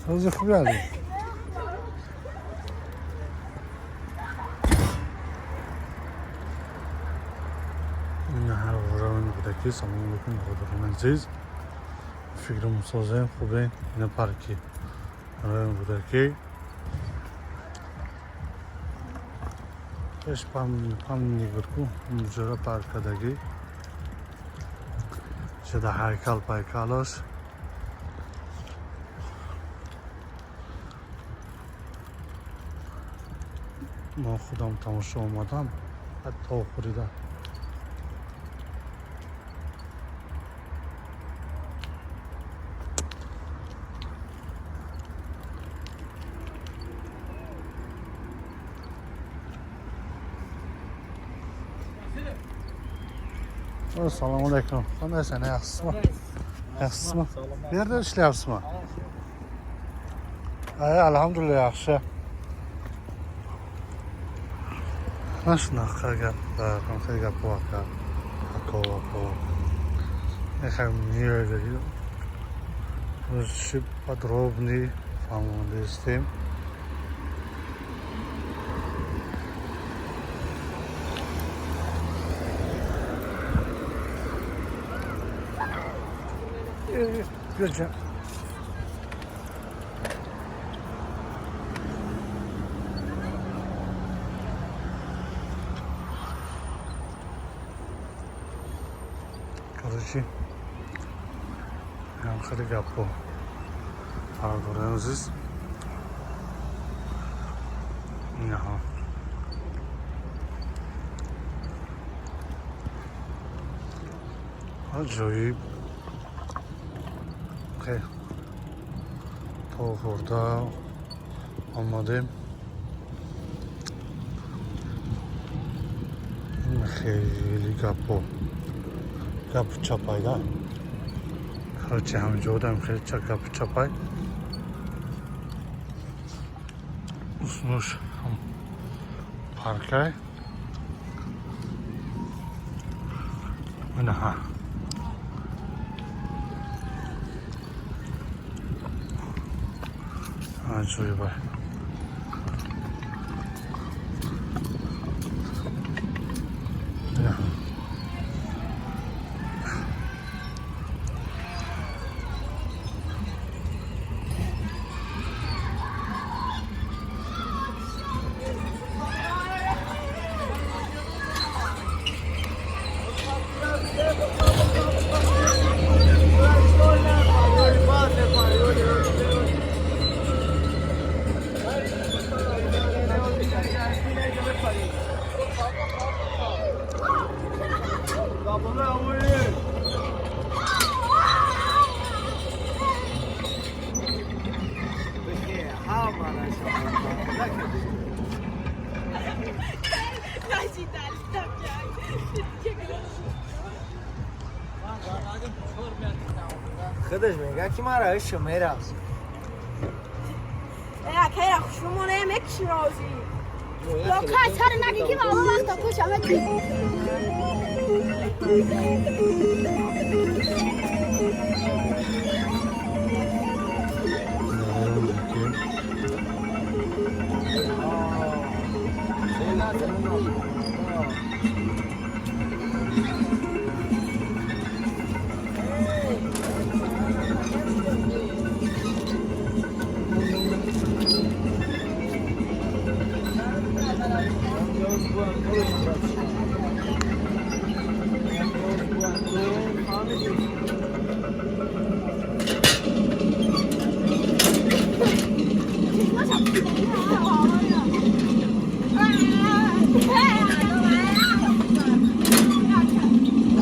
روز خوبی علی. این هر وران بوده که سلام علیکم برادران عزیز. فکر مسازه خوبه این پارکی. وران بوده که ايش بام نيجركو مجرد بارك دقي شده هيكل بايكالاش ما خودم تماشا اومدم حتی آخریده Assalamu alaikum. Qandaysan, yaxshisizmi? Yaxshisizmi? Bu yerda ishlayapsizmi? Alhamdulillah yaxshi. Mana shunaqa gaplar, qanaqa gap bor ekan. Hako. Не говорил. Очень подробный фамилия. Göreceğim. Короче, я خیلی گپو پردارم عزیز. نه عجایب. تا خورده آمدیم. خیلی گپ چپایده. هرچی همینجا بودم خیلی گپ چپای. اسمش هم پارکه. اینه ها. عجیبه. خودش میگه که ما را شما راست که شما نمیکشی رازی یا که سر نگی که بابا وقتا پوشم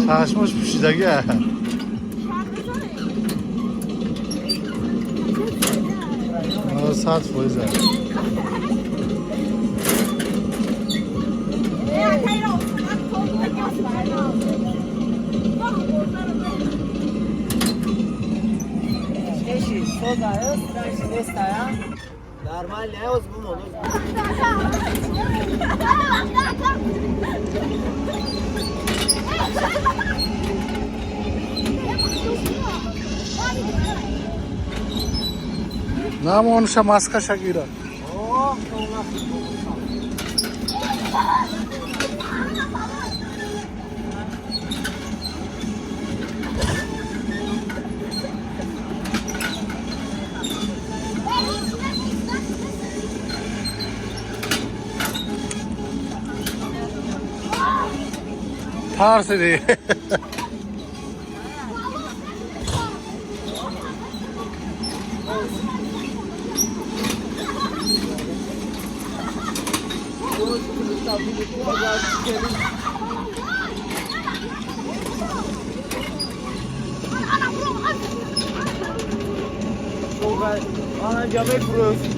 چشمش پوشیدگه. ساعت فویزه. Нормально, я возьму. نام اونشا ماسکا شگیره Oh, sonra. Tars idi. Ana göbek vuruyorsun.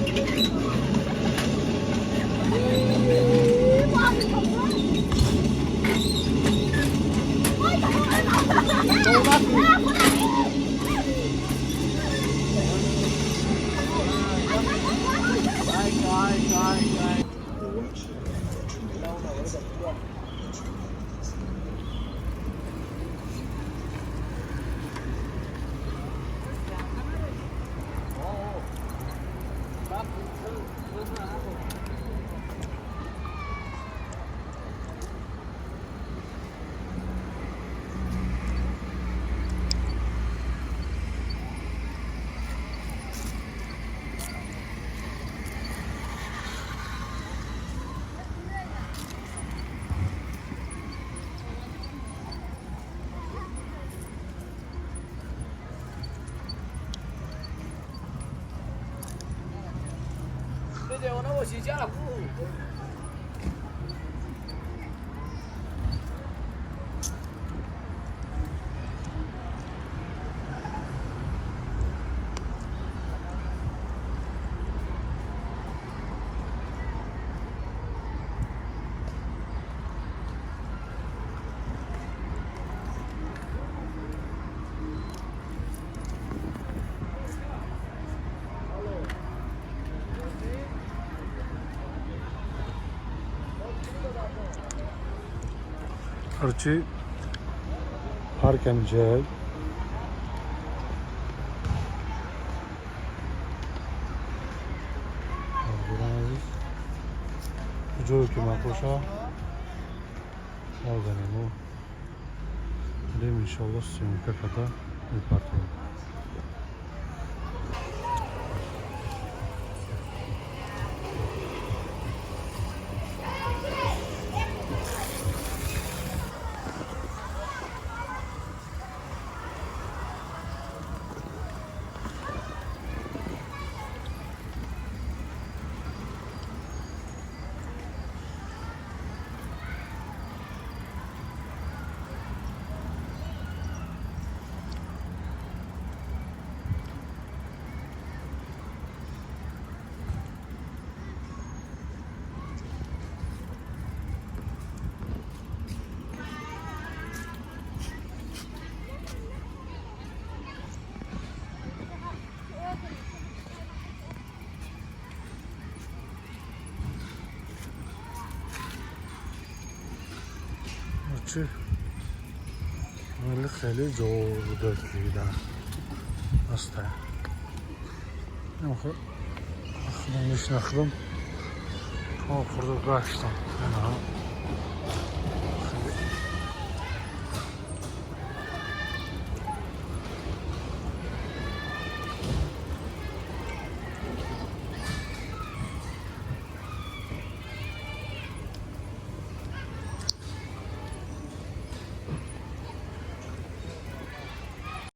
Dede ona boşayacak. Hırçı park emecek. Joy ki makoşa. Oradan o. Dem inşallah suyunka kadar bir parti. Hırçı böyle خیلی زور دادیدن است. نمیخوام خودم نشناختم. خورده گشتم.